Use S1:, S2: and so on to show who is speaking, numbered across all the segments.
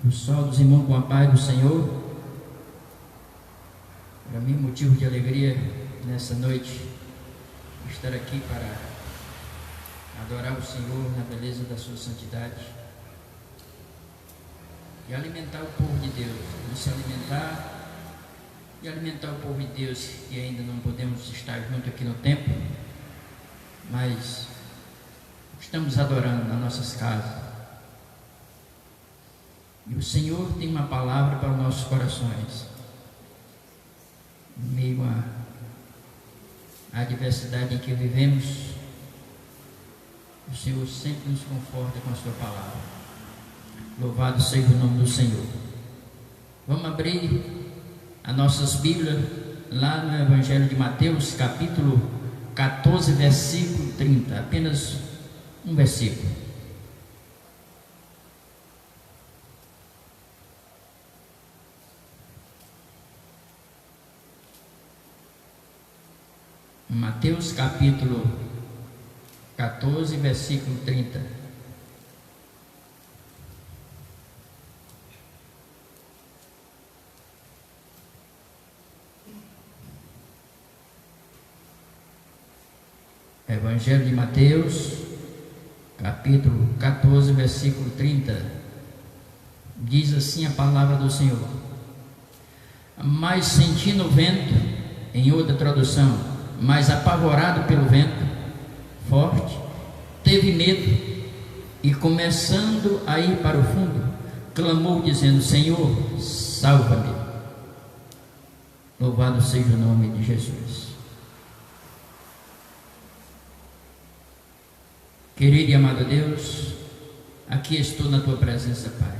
S1: Eu saúdo os irmãos com a paz do Senhor. Para mim, motivo de alegria nessa noite estar aqui para adorar o Senhor na beleza da sua santidade e alimentar o povo de Deus, nos alimentar e alimentar o povo de Deus, que ainda não podemos estar junto aqui no templo, mas estamos adorando nas nossas casas. E o Senhor tem uma palavra para os nossos corações. Em meio à adversidade em que vivemos, o Senhor sempre nos conforta com a sua palavra. Louvado seja o nome do Senhor. Vamos abrir as nossas Bíblias lá no Evangelho de Mateus, capítulo 14, versículo 30. Apenas um versículo. Mateus capítulo 14, versículo 30. Evangelho de Mateus, capítulo 14, versículo 30. Diz assim a palavra do Senhor: mas sentindo o vento, em outra tradução, mas apavorado pelo vento forte, teve medo e, começando a ir para o fundo, clamou dizendo: Senhor, salva-me. Louvado seja o nome de Jesus. Querido e amado Deus, aqui estou na tua presença, Pai.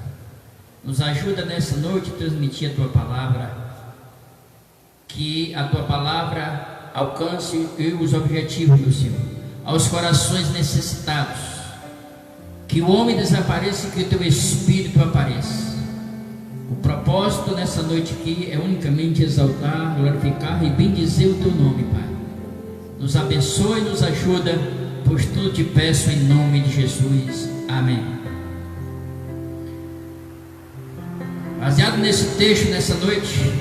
S1: Nos ajuda nessa noite a transmitir a tua palavra, que a tua palavra alcance os objetivos do Senhor, aos corações necessitados, que o homem desapareça e que o teu Espírito apareça. O propósito nessa noite aqui é unicamente exaltar, glorificar e bendizer o teu nome, Pai. Nos abençoe e nos ajuda, pois tudo te peço em nome de Jesus. Amém. Baseado nesse texto, nessa noite,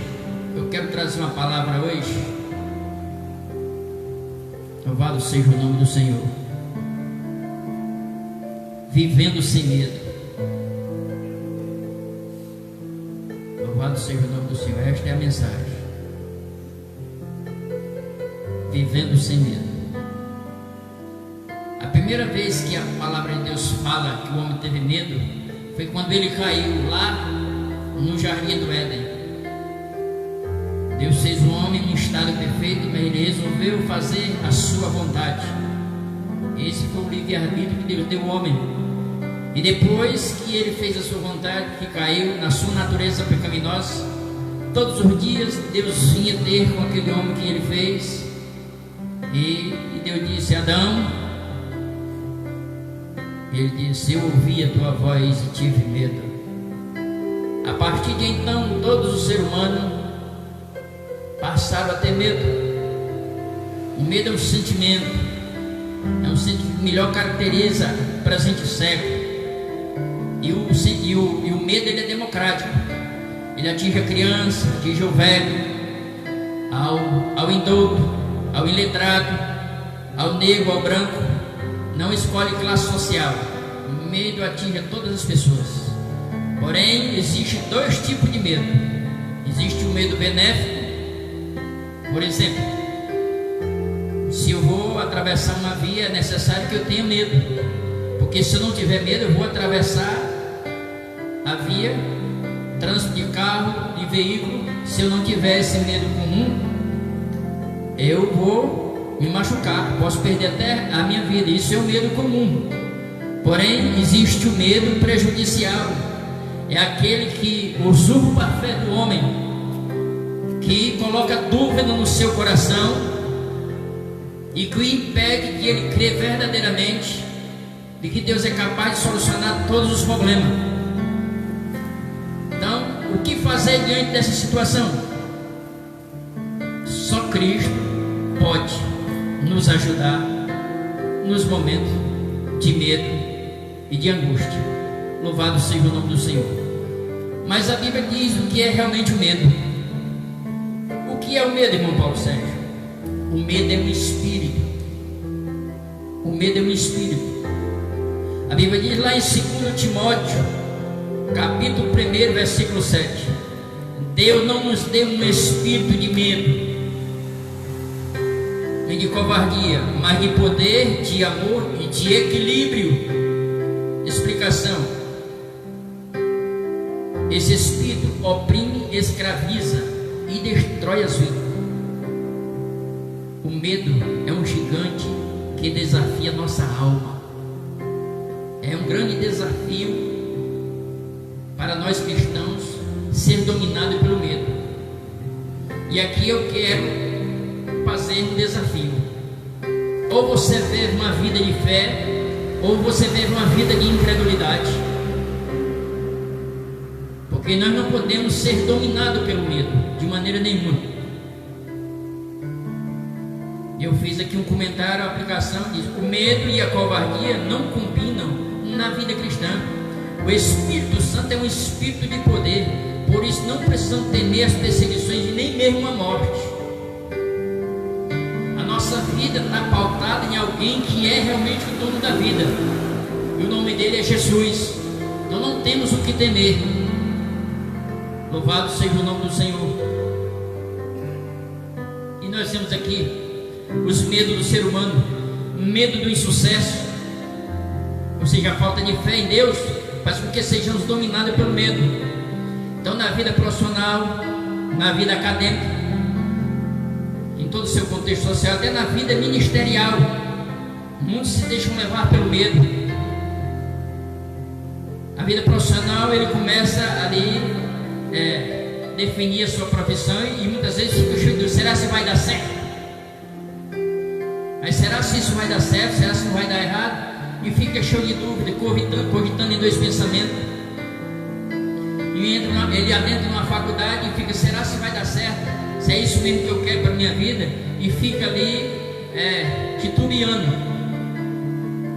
S1: eu quero trazer uma palavra hoje. Louvado seja o nome do Senhor. Vivendo sem medo. Louvado seja o nome do Senhor. Esta é a mensagem. Vivendo sem medo. A primeira vez que a palavra de Deus fala que o homem teve medo foi quando ele caiu lá no jardim do Éden. Deus fez o homem em um estado perfeito, mas ele resolveu fazer a sua vontade. Esse foi o livre-arbítrio que Deus deu ao homem. E depois que ele fez a sua vontade, que caiu na sua natureza pecaminosa, todos os dias Deus vinha ter com aquele homem que ele fez. E Deus disse: Adão. Ele disse: eu ouvi a tua voz e tive medo. A partir de então, todos os seres humanos passaram a ter medo. O medo é um sentimento, que melhor caracteriza o presente século. E o medo, ele é democrático. Ele atinge a criança, atinge o velho, ao indouto, ao iletrado, ao negro, ao branco. Não escolhe classe social. O medo atinge a todas as pessoas. Porém, existe dois tipos de medo. Existe o medo benéfico. Por exemplo, se eu vou atravessar uma via, é necessário que eu tenha medo, porque se eu não tiver medo, eu vou atravessar a via, trânsito de carro, de veículo. Se eu não tiver esse medo comum, eu vou me machucar, posso perder até a minha vida. Isso é o medo comum. Porém, existe o medo prejudicial. É aquele que usurpa a fé do homem, que coloca dúvida no seu coração e que o impede que ele crê verdadeiramente de que Deus é capaz de solucionar todos os problemas. Então, o que fazer diante dessa situação? Só Cristo pode nos ajudar nos momentos de medo e de angústia. Louvado seja o nome do Senhor. Mas a Bíblia diz o que é realmente o medo. O que é o medo, irmão Paulo Sérgio? O medo é um espírito. O medo é um espírito. A Bíblia diz lá em 2 Timóteo, capítulo 1, versículo 7: Deus não nos deu um espírito de medo, nem de covardia, mas de poder, de amor e de equilíbrio. Explicação: esse espírito oprime, escraviza e destrói as vidas. O medo é um gigante que desafia a nossa alma. É um grande desafio para nós cristãos ser dominado pelo medo. E aqui eu quero fazer um desafio: ou você vive uma vida de fé, ou você vive uma vida de incredulidade. Porque nós não podemos ser dominados pelo medo de maneira nenhuma. Eu fiz aqui um comentário, a aplicação diz: o medo e a covardia não combinam na vida cristã. O Espírito Santo é um espírito de poder, por isso não precisamos temer as perseguições e nem mesmo a morte. A nossa vida está pautada em alguém que é realmente o dono da vida, e o nome dele é Jesus. Então não temos o que temer. Louvado seja o nome do Senhor. E nós temos aqui os medos do ser humano: medo do insucesso, ou seja, a falta de fé em Deus faz com que sejamos dominados pelo medo. Então, na vida profissional, na vida acadêmica, em todo o seu contexto social, até na vida ministerial, muitos se deixam levar pelo medo. A vida profissional, ele começa ali definir a sua profissão, e muitas vezes fica cheio de dúvida: será se vai dar certo? Mas será se isso vai dar certo? Será se não vai dar errado? E fica cheio de dúvida, cogitando em dois pensamentos. E ele adentra numa faculdade e fica: será se vai dar certo? Se é isso mesmo que eu quero para a minha vida? E fica ali titubeando.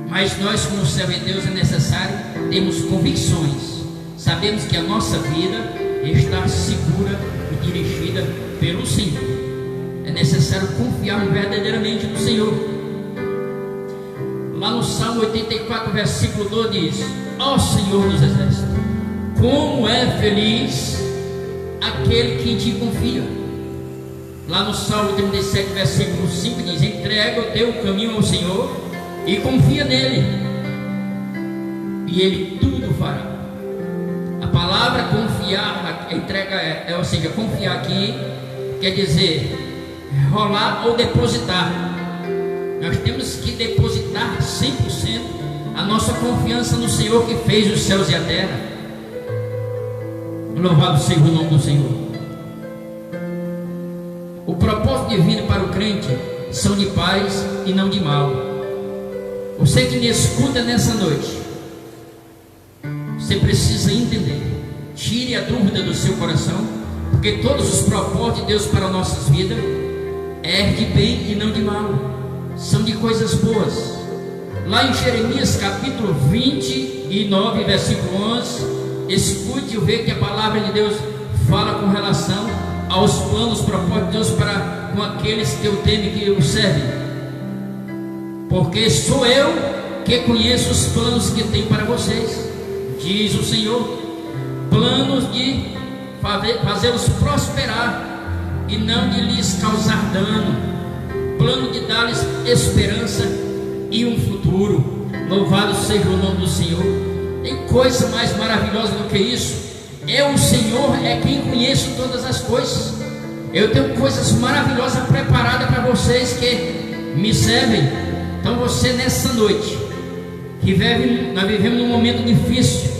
S1: Mas nós, como o céu é Deus, é necessário termos convicções. Sabemos que a nossa vida está segura e dirigida pelo Senhor. É necessário confiar verdadeiramente no Senhor. Lá no Salmo 84, versículo 12 diz: ó Senhor dos exércitos, como é feliz aquele que em ti confia. Lá no Salmo 37, versículo 5 diz: entrega o teu caminho ao Senhor e confia nele, e ele tudo fará. A palavra confiar, entrega, ou seja, confiar aqui quer dizer rolar ou depositar. Nós temos que depositar 100% a nossa confiança no Senhor que fez os céus e a terra. Louvado seja o nome do Senhor. O propósito divino para o crente são de paz e não de mal. Você que me escuta nessa noite, você precisa entender. Tire a dúvida do seu coração, porque todos os propósitos de Deus para nossas vidas é de bem e não de mal, são de coisas boas. Lá em Jeremias capítulo 29, versículo 11, escute e veja que a palavra de Deus fala com relação aos planos, propósitos de Deus para com aqueles que o temem e que o servem. Porque sou eu que conheço os planos que tenho para vocês, diz o Senhor, planos de fazê-los prosperar e não de lhes causar dano, plano de dar-lhes esperança e um futuro. Louvado seja o nome do Senhor. Tem coisa mais maravilhosa do que isso? O Senhor é quem conhece todas as coisas. Eu tenho coisas maravilhosas preparadas para vocês que me servem. Então você, nessa noite que nós vivemos num momento difícil,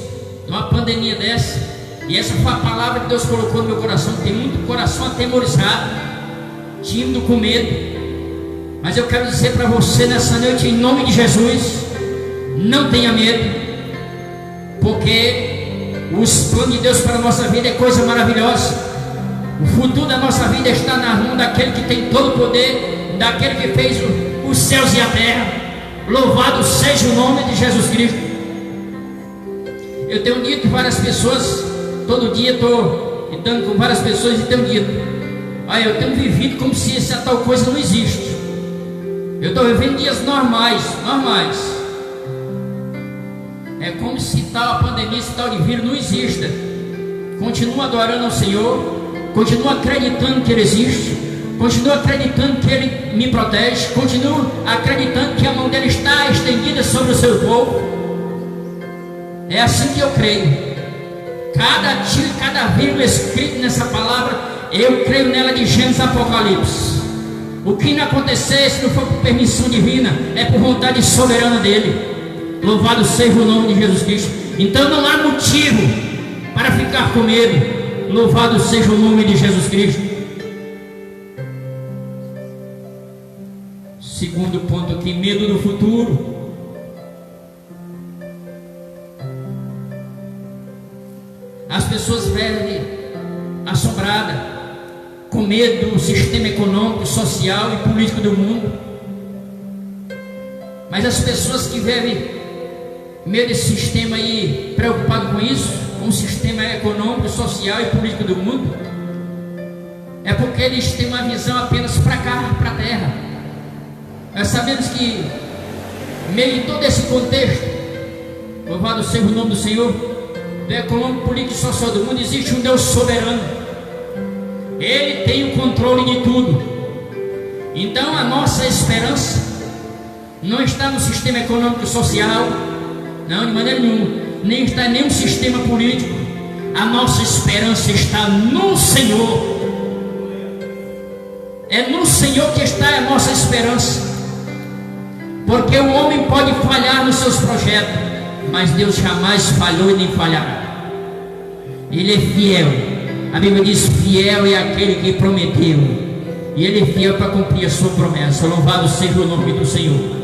S1: numa pandemia dessa, e essa foi a palavra que Deus colocou no meu coração. Tem muito coração atemorizado, tímido, com medo. Mas eu quero dizer para você nessa noite, em nome de Jesus, não tenha medo, porque os planos de Deus para a nossa vida é coisa maravilhosa. O futuro da nossa vida está na mão daquele que tem todo o poder, daquele que fez os céus e a terra. Louvado seja o nome de Jesus Cristo. Eu tenho dito que várias pessoas todo dia estou lidando com várias pessoas e tenho dito: eu tenho vivido como se essa tal coisa não existe. Eu estou vivendo dias normais. É como se tal pandemia, esse tal de vírus não exista. Continuo adorando ao Senhor, continuo acreditando que Ele existe, continuo acreditando que Ele me protege, continuo acreditando que a mão dele está estendida sobre o seu povo. É assim que eu creio. Cada tiro e cada vírgula escrito nessa palavra, eu creio nela de Gênesis e Apocalipse. O que não acontecer, se não for por permissão divina, é por vontade soberana dele. Louvado seja o nome de Jesus Cristo. Então não há motivo para ficar com medo. Louvado seja o nome de Jesus Cristo. Segundo ponto aqui, medo do futuro. As pessoas vivem assombradas, com medo do sistema econômico, social e político do mundo. Mas as pessoas que vivem medo desse sistema aí, preocupado com isso, com o sistema econômico, social e político do mundo, é porque eles têm uma visão apenas para cá, para a terra. Nós sabemos que, meio de todo esse contexto, louvado seja o nome do Senhor, do econômico, político e social do mundo, existe um Deus soberano. Ele tem o controle de tudo. Então a nossa esperança não está no sistema econômico e social, não, de maneira nenhuma, nem está em nenhum sistema político. A nossa esperança está no Senhor. É no Senhor que está a nossa esperança. Porque o homem pode falhar nos seus projetos, mas Deus jamais falhou e nem falhará. Ele é fiel. A Bíblia diz: fiel é aquele que prometeu, e Ele é fiel para cumprir a sua promessa. Louvado seja o nome do Senhor.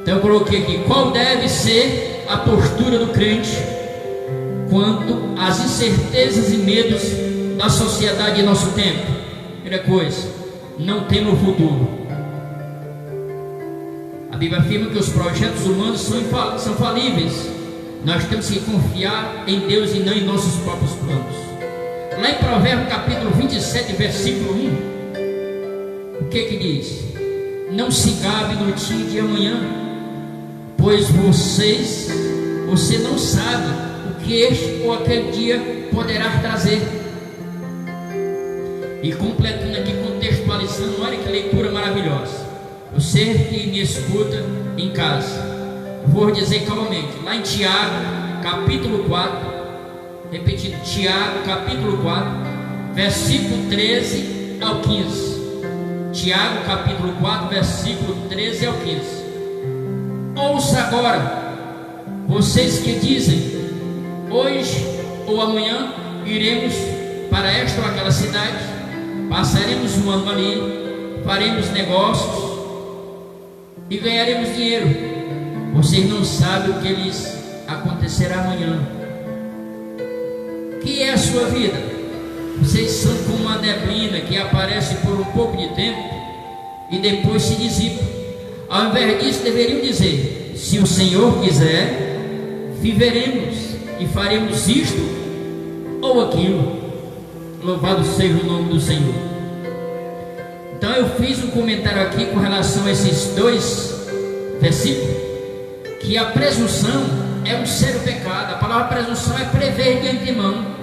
S1: Então eu coloquei aqui: qual deve ser a postura do crente quanto às incertezas e medos da sociedade em nosso tempo? Primeira coisa, não tema o futuro. A Bíblia afirma que os projetos humanos são falíveis. Nós temos que confiar em Deus e não em nossos próprios planos. Lá em Provérbios capítulo 27, versículo 1, o que diz? Não se gabe no dia de amanhã, pois você não sabe o que este ou aquele dia poderá trazer. E completando aqui, contextualizando, olha que leitura maravilhosa. Você que me escuta em casa, vou dizer calmamente, lá em Tiago, capítulo 4, repetindo, Tiago, capítulo 4, versículo 13 ao 15. Tiago, capítulo 4, versículo 13 ao 15. Ouça agora, vocês que dizem: hoje ou amanhã iremos para esta ou aquela cidade, passaremos um ano ali, faremos negócios e ganharemos dinheiro. Vocês não sabem o que lhes acontecerá amanhã. Que é a sua vida? Vocês são como uma neblina que aparece por um pouco de tempo e depois se dissipa. Ao invés disso, deveriam dizer: se o Senhor quiser, viveremos e faremos isto ou aquilo. Louvado seja o nome do Senhor. Então eu fiz um comentário aqui com relação a esses dois versículos, que a presunção é um sério pecado. A palavra presunção é prever de antemão.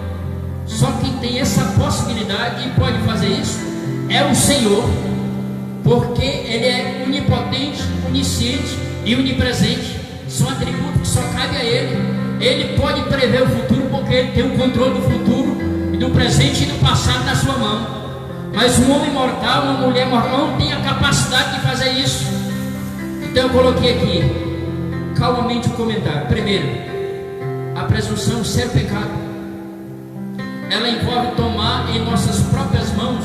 S1: Só quem tem essa possibilidade e pode fazer isso é o Senhor, porque Ele é onipotente, onisciente e onipresente. São atributos que só cabe a Ele. Ele pode prever o futuro, porque Ele tem o controle do futuro e do presente e do passado na sua mão. Mas um homem mortal, uma mulher mortal não tem a capacidade de fazer isso. Então eu coloquei aqui calmamente o comentário. Primeiro, a presunção é um sério pecado. Ela envolve tomar em nossas próprias mãos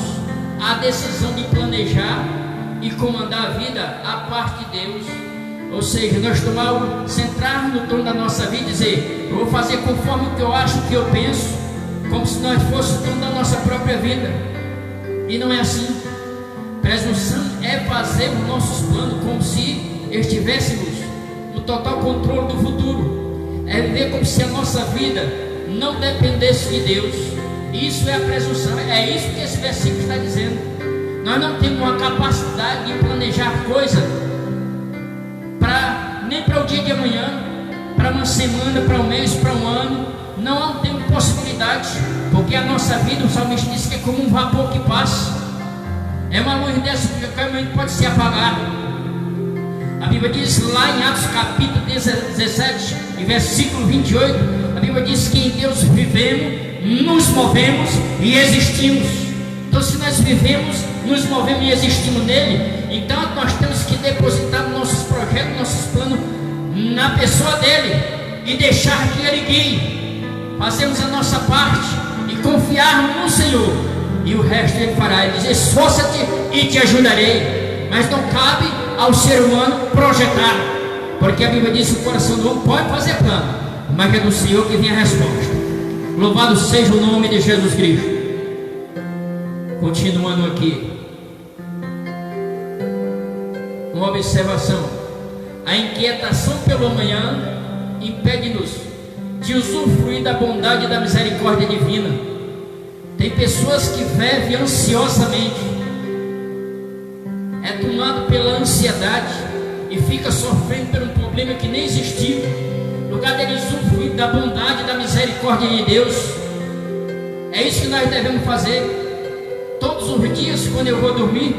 S1: a decisão de planejar e comandar a vida à parte de Deus. Ou seja, nós centrar no trono da nossa vida e dizer: eu vou fazer conforme o que eu acho, o que eu penso, como se nós fôssemos o dono da nossa própria vida. E não é assim. Presunção é fazer os nossos planos como se estivéssemos no total controle do futuro. é viver como se a nossa vida não dependesse de Deus. Isso é a presunção, é isso que esse versículo está dizendo. Nós não temos uma capacidade de planejar coisa nem para o dia de amanhã, para uma semana, para um mês, para um ano. Não temos possibilidade, porque a nossa vida, o salmista disse que é como um vapor que passa. É uma luz dessa que realmente pode se apagar. A Bíblia diz lá em Atos capítulo 17 e versículo 28, a Bíblia diz que em Deus vivemos, nos movemos e existimos. Então, se nós vivemos, nos movemos e existimos nele, então nós temos que depositar nossos projetos, nossos planos na pessoa dele e deixar que ele guie. Fazemos a nossa parte e confiarmos no Senhor, e o resto ele fará. Ele diz: esforça-te e te ajudarei. Mas não cabe ao ser humano projetar, porque a Bíblia diz que o coração do homem pode fazer plano, mas é do Senhor que vem a resposta. Louvado seja o nome de Jesus Cristo. Continuando aqui, uma observação: a inquietação pelo amanhã impede-nos de usufruir da bondade e da misericórdia divina. Tem pessoas que vivem ansiosamente, é tomado pela ansiedade e fica sofrendo por um problema que nem existiu. No lugar dele usufruir da bondade e da misericórdia de Deus, é isso que nós devemos fazer. Todos os dias, quando eu vou dormir,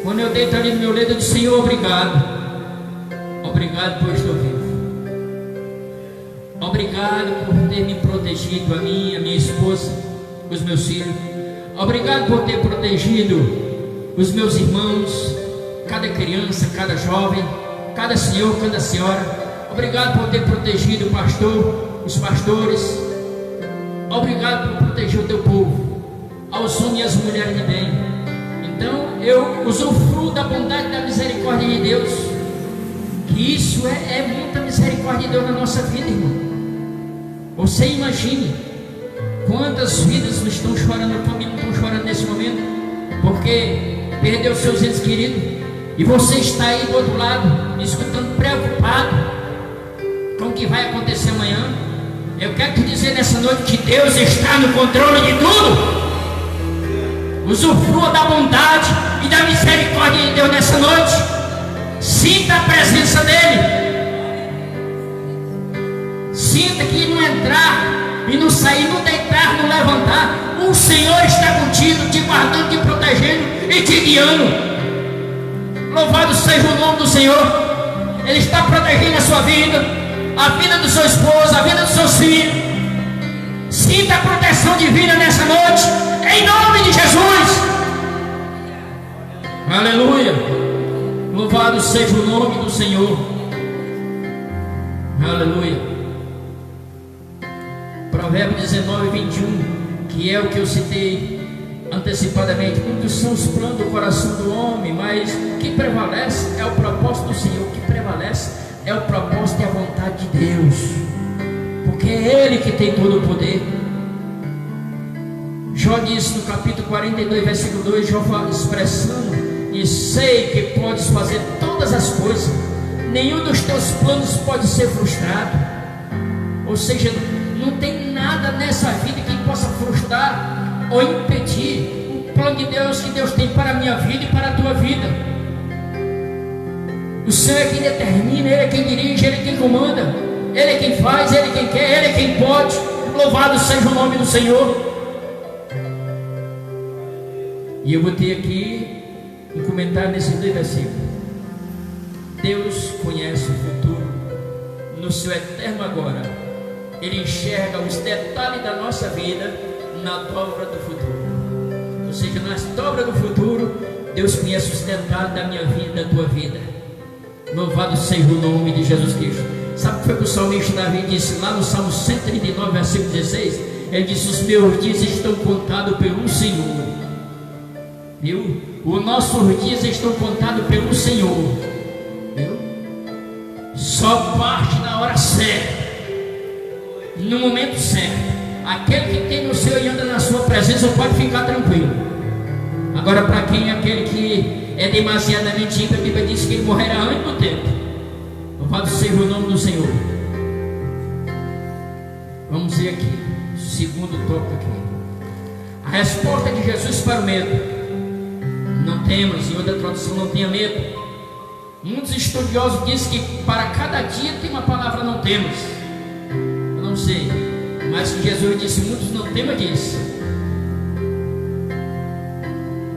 S1: quando eu deito ali no meu leito, eu digo: Senhor, obrigado. Obrigado por estar vivo. Obrigado por ter me protegido, a mim, a minha esposa, os meus filhos. Obrigado por ter protegido os meus irmãos, cada criança, cada jovem, cada senhor, cada senhora. Obrigado por ter protegido o pastor, os pastores. Obrigado por proteger o teu povo, aos homens e às mulheres de bem. Então eu usufruo da bondade e da misericórdia de Deus, que isso é muita misericórdia de Deus na nossa vida, irmão. Você imagine quantas vidas não estão chorando, família não estão chorando nesse momento, porque perdeu seus entes queridos, e você está aí do outro lado, escutando, preocupado com o que vai acontecer amanhã. Eu quero te dizer nessa noite que Deus está no controle de tudo. Usufrua da bondade e da misericórdia de Deus nessa noite. Sinta a presença dele. Sinta que no entrar e no sair, no deitar, no levantar, o Senhor está contigo, te guardando, te protegendo e te guiando. Louvado seja o nome do Senhor. Ele está protegendo a sua vida, a vida do seu esposo, a vida dos seus filhos. Sinta a proteção divina nessa noite, em nome de Jesus. Aleluia. Louvado seja o nome do Senhor. Aleluia. Provérbios 19, 21, que é o que eu citei antecipadamente. Muitos são os planos do coração do homem, mas o que prevalece é o propósito do Senhor. O que prevalece é o propósito e a vontade de Deus, porque é Ele que tem todo o poder. Jó disse no capítulo 42, versículo 2, Jó expressando: e sei que podes fazer todas as coisas, nenhum dos teus planos pode ser frustrado. Ou seja, não tem nada nessa vida que possa frustrar ou impedir o plano de Deus que Deus tem para a minha vida e para a tua vida. O Senhor é quem determina, Ele é quem dirige, Ele é quem comanda, Ele é quem faz, Ele é quem quer, Ele é quem pode. Louvado seja o nome do Senhor. E eu botei aqui um comentário nesses dois versículos. Deus conhece o futuro no seu eterno agora. Ele enxerga os detalhes da nossa vida na dobra do futuro. Ou seja, na dobra do futuro, Deus conhece os detalhes da minha vida, da tua vida. Louvado seja o nome de Jesus Cristo. Sabe o que foi que o salmista Davi disse lá no Salmo 139, versículo 16? Ele disse: os meus dias estão contados pelo Senhor. Viu? Os nossos dias estão contados pelo Senhor. Viu? Só parte na hora certa, no momento certo. Aquele que tem no Senhor e anda na sua presença pode ficar tranquilo. Agora, para quem é aquele que é demasiadamente ímpio, a Bíblia diz que ele morrerá antes do tempo. Louvado seja o nome do Senhor. Vamos ver aqui, segundo tópico aqui. A resposta de Jesus para o medo. Não temas, em outra tradução, não tenha medo. Muitos estudiosos dizem que para cada dia tem uma palavra não temas. Eu não sei, mas que Jesus disse, muitos não temas disso.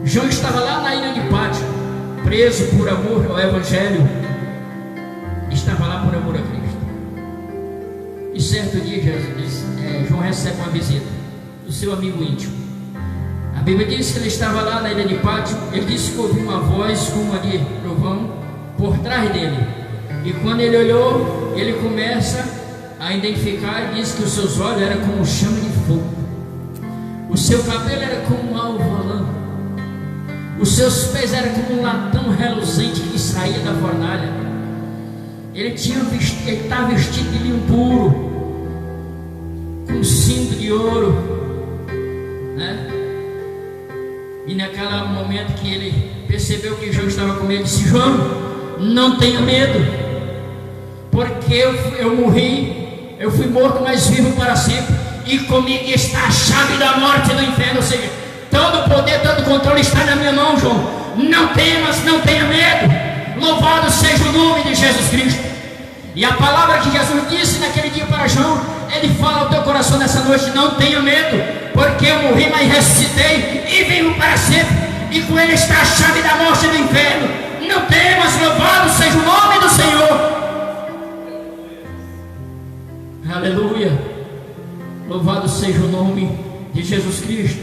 S1: João estava lá na ilha de Pátio, preso por amor ao Evangelho. Estava lá por amor a Cristo. E certo dia João recebe uma visita do seu amigo íntimo. A Bíblia diz que ele estava lá na ilha de Pátio. Ele disse que ouviu uma voz como a de trovão por trás dele. E quando ele olhou, ele começa a identificar e diz que os seus olhos eram como chama de fogo. O seu cabelo era como um alvolã. Os seus pés eram como um latão reluzente que saía da fornalha. Ele estava vestido de linho puro, com cinto de ouro, né? E naquele momento que ele percebeu que João estava com medo, disse: João, não tenha medo, porque eu morri, eu fui morto, mas vivo para sempre, e comigo está a chave da morte e do inferno. Ou seja, todo o poder, todo o controle está na minha mão, João. Não temas, não tenha medo. Louvado seja o nome de Jesus Cristo. E a palavra que Jesus disse naquele dia para João, ele fala ao teu coração nessa noite: não tenha medo, porque eu morri, mas ressuscitei e vivo para sempre, e com ele está a chave da morte e do inferno. Não temas, louvado seja o nome do Senhor. Aleluia. Louvado seja o nome de Jesus Cristo.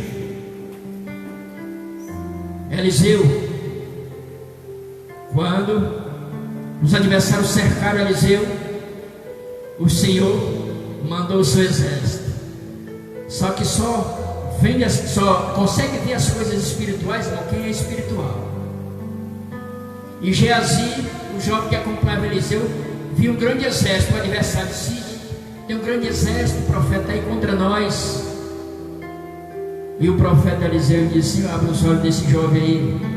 S1: Eliseu, quando os adversários cercaram Eliseu, o Senhor mandou o seu exército. Só que só consegue ver as coisas espirituais, não, quem é espiritual. E Geazi, o jovem que acompanhava Eliseu, viu um grande exército. O adversário disse: tem um grande exército, profeta, aí contra nós. E o profeta Eliseu disse: abre os olhos desse jovem aí.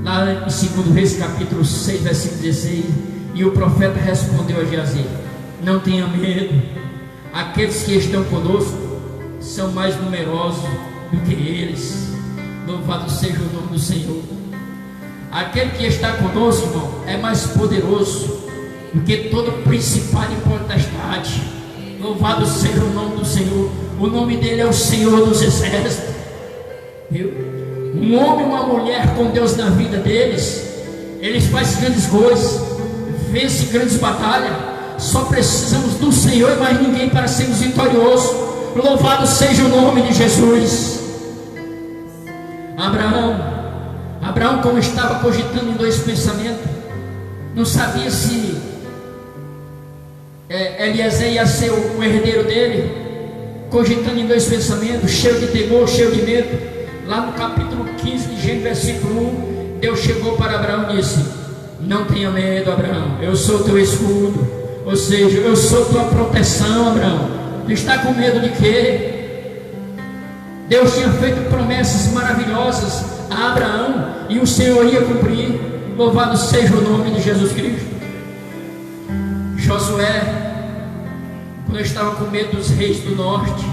S1: Lá em 2 Reis capítulo 6, versículo 16. E o profeta respondeu a Geazi: não tenha medo, aqueles que estão conosco são mais numerosos do que eles. Louvado seja o nome do Senhor. Aquele que está conosco, irmão, é mais poderoso do que todo principado e potestade. Louvado seja o nome do Senhor. O nome dele é o Senhor dos Exércitos. Viu? Um homem e uma mulher com Deus na vida deles, eles fazem grandes coisas, vencem grandes batalhas. Só precisamos do Senhor e mais ninguém para sermos vitoriosos. Louvado seja o nome de Jesus. Abraão, como estava cogitando em dois pensamentos, não sabia se Eliezer ia ser o herdeiro dele, cogitando em dois pensamentos, cheio de temor, cheio de medo. Lá no capítulo 15 de Gênesis, versículo 1, Deus chegou para Abraão e disse: não tenha medo, Abraão, eu sou teu escudo. Ou seja, eu sou tua proteção, Abraão. Tu está com medo de quê? Deus tinha feito promessas maravilhosas a Abraão e o Senhor ia cumprir. Louvado seja o nome de Jesus Cristo. Josué, quando eu estava com medo dos reis do norte,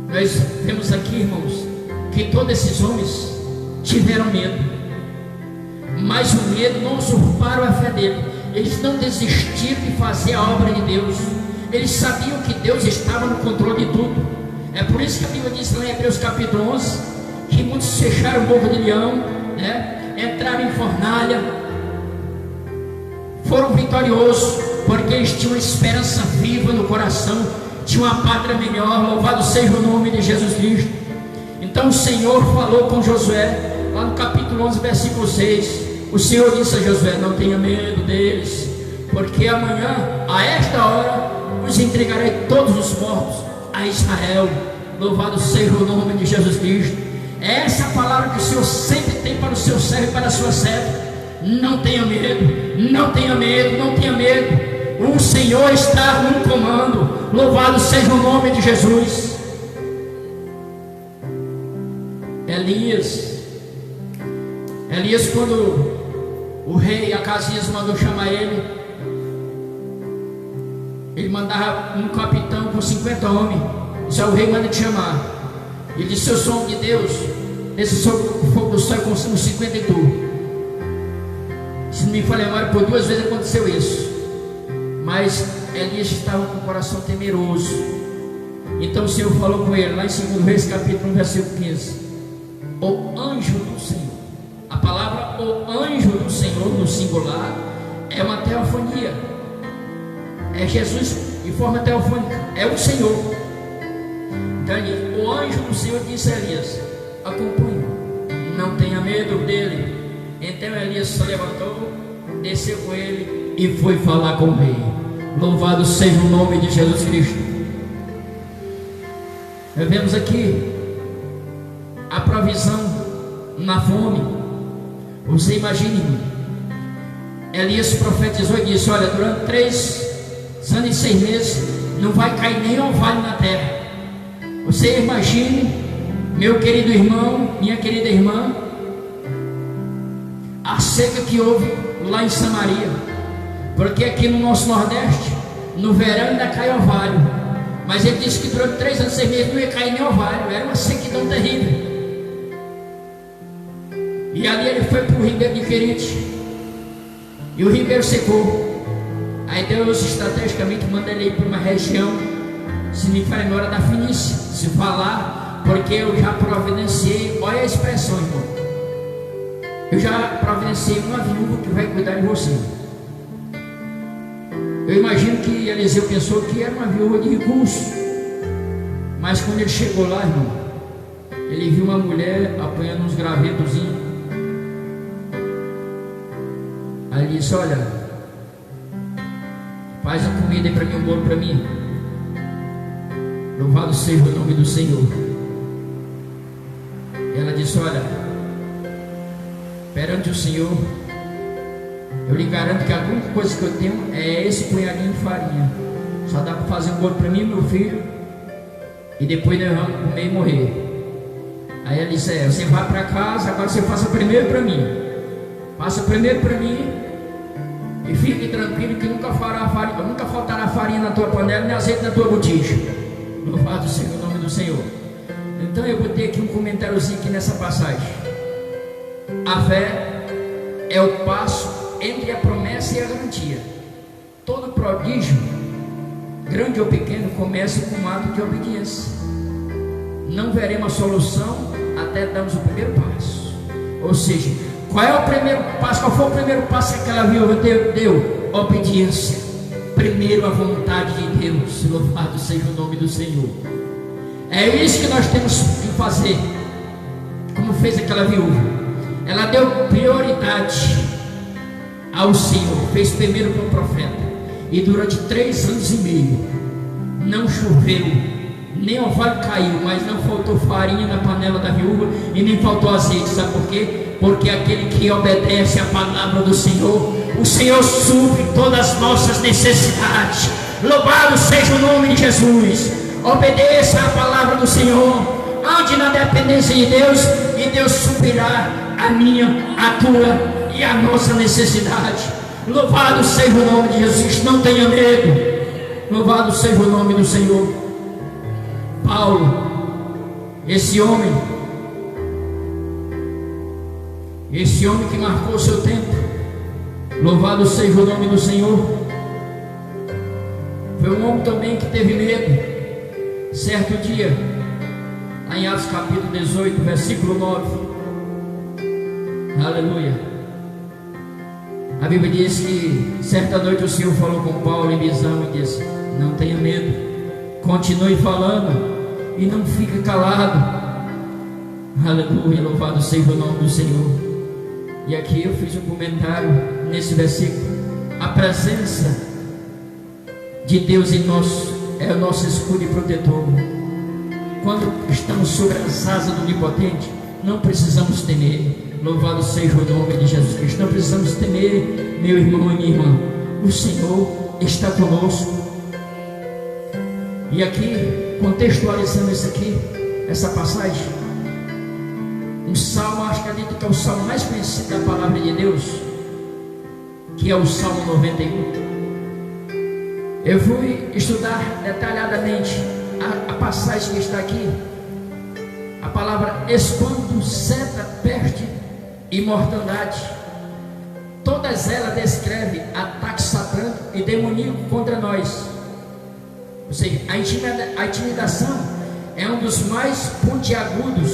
S1: nós vemos aqui, irmãos, que todos esses homens tiveram medo, mas o medo não usurparam a fé dele. Eles não desistiram de fazer a obra de Deus. Eles sabiam que Deus estava no controle de tudo. É por isso que a Bíblia diz lá em Hebreus capítulo 11 que muitos fecharam a boca de leão, né? Entraram em fornalha, foram vitoriosos, porque eles tinham uma esperança viva no coração, tinham uma pátria melhor. Louvado seja o nome de Jesus Cristo. Então o Senhor falou com Josué, lá no capítulo 11, versículo 6. O Senhor disse a Josué: não tenha medo deles, porque amanhã, a esta hora, os entregarei todos os mortos a Israel. Louvado seja o nome de Jesus Cristo. É essa a palavra que o Senhor sempre tem para o seu servo e para a sua serva. Não tenha medo, não tenha medo, não tenha medo. O Senhor está no comando. Louvado seja o nome de Jesus. Elias, quando O rei Acasias mandou chamar ele. Ele mandava um capitão com 50 homens. Disse: o rei manda te chamar. Ele disse: eu sou homem de Deus, nesse fogo do céu consumo 50 e tu. Se não me falha a memória, por 2 vezes aconteceu isso. Mas Elias estava com o coração temeroso. Então o Senhor falou com ele, lá em 2 Reis capítulo 1, versículo 15: o anjo do Senhor. A palavra o anjo do Senhor no singular é uma teofonia. É Jesus em forma teofônica, é o Senhor. Então o anjo do Senhor disse a Elias: acompanhe, não tenha medo dele. Então Elias se levantou, desceu com ele e foi falar com o rei. Louvado seja o nome de Jesus Cristo. Nós vemos aqui a provisão na fome. Você imagine, Elias profetizou e disse: olha, durante 3 anos e 6 meses não vai cair nem orvalho na terra. Você imagine, meu querido irmão, minha querida irmã, a seca que houve lá em Samaria. Porque aqui no nosso Nordeste, no verão ainda cai orvalho, mas ele disse que durante 3 anos e 6 meses não ia cair nem orvalho. Era uma sequidão terrível. E ali ele foi para o ribeiro de Querite, e o ribeiro secou. Aí Deus estrategicamente manda ele ir para uma região, se me falha a memória, da Fenícia, se falar, porque eu já providenciei. Olha a expressão, irmão, eu já providenciei uma viúva que vai cuidar de você. Eu imagino que Eliseu pensou que era uma viúva de recursos, mas quando ele chegou lá, irmão, ele viu uma mulher apanhando uns gravedozinhos. Aí ele disse: olha, faz a comida aí para mim, um bolo para mim. Louvado seja o nome do Senhor. Ela disse: olha, perante o Senhor, eu lhe garanto que a única coisa que eu tenho é esse punhadinho de farinha. Só dá para fazer um bolo para mim, meu filho, e depois nós vamos comer e morrer. Aí ela disse: você vai para casa, agora você faça primeiro para mim. Faça primeiro para mim, e fique tranquilo que nunca faltará farinha na tua panela, nem azeite na tua botija. Louvado seja o nome do Senhor. Então eu botei aqui um comentáriozinho aqui nessa passagem. A fé é o passo entre a promessa e a garantia. Todo prodígio, grande ou pequeno, começa com um ato de obediência. Não veremos a solução até darmos o primeiro passo. Ou seja, qual é o primeiro passo? Qual foi o primeiro passo que aquela viúva deu? Obediência. Primeiro a vontade de Deus. Louvado seja o nome do Senhor. É isso que nós temos que fazer, como fez aquela viúva. Ela deu prioridade ao Senhor, fez primeiro com o profeta. E durante 3 anos e meio não choveu, nem orvalho caiu, mas não faltou farinha na panela da viúva e nem faltou azeite. Sabe por quê? Porque aquele que obedece à palavra do Senhor, o Senhor supre todas as nossas necessidades. Louvado seja o nome de Jesus. Obedeça à palavra do Senhor, ande na dependência de Deus, e Deus suprirá a minha, a tua e a nossa necessidade. Louvado seja o nome de Jesus. Não tenha medo. Louvado seja o nome do Senhor. Paulo, esse homem que marcou o seu tempo, louvado seja o nome do Senhor, foi um homem também que teve medo. Certo dia, lá em Atos capítulo 18, versículo 9, aleluia, a Bíblia diz que certa noite o Senhor falou com Paulo em visão e disse: não tenha medo, continue falando e não fique calado. Aleluia, louvado seja o nome do Senhor. E aqui eu fiz um comentário nesse versículo. A presença de Deus em nós é o nosso escudo e protetor. Quando estamos sobre as asas do Onipotente, não precisamos temer. Louvado seja o nome de Jesus Cristo. Não precisamos temer, meu irmão e minha irmã. O Senhor está conosco. E aqui, contextualizando isso aqui, essa passagem, um salmo, acho que é o salmo mais conhecido da palavra de Deus, que é o Salmo 91. Eu fui estudar detalhadamente a passagem que está aqui. A palavra espanto, seta, peste e mortandade. Todas elas descrevem ataque satânico e demoníaco contra nós. Ou seja, a intimidação é um dos mais pontiagudos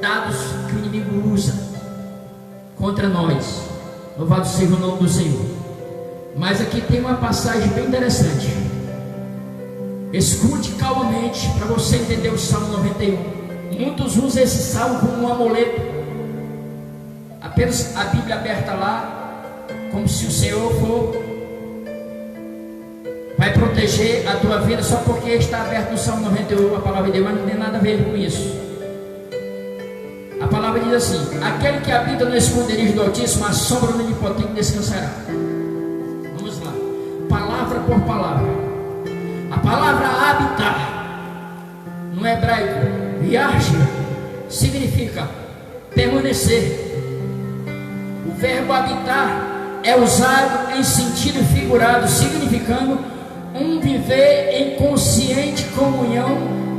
S1: dados que o inimigo usa contra nós. Louvado seja o nome do Senhor. Mas aqui tem uma passagem bem interessante. Escute calmamente para você entender o Salmo 91. Muitos usam esse salmo como um amuleto. Apenas a Bíblia aberta lá, como se o Senhor vai proteger a tua vida só porque está aberto no Salmo 91, a palavra de Deus, mas não tem nada a ver com isso. A palavra diz assim: aquele que habita no esconderijo do Altíssimo, a sombra do Onipotente descansará. Vamos lá, palavra por palavra. A palavra habitar, no hebraico, Yarsh, significa permanecer. O verbo habitar é usado em sentido figurado, significando um viver em consciente comunhão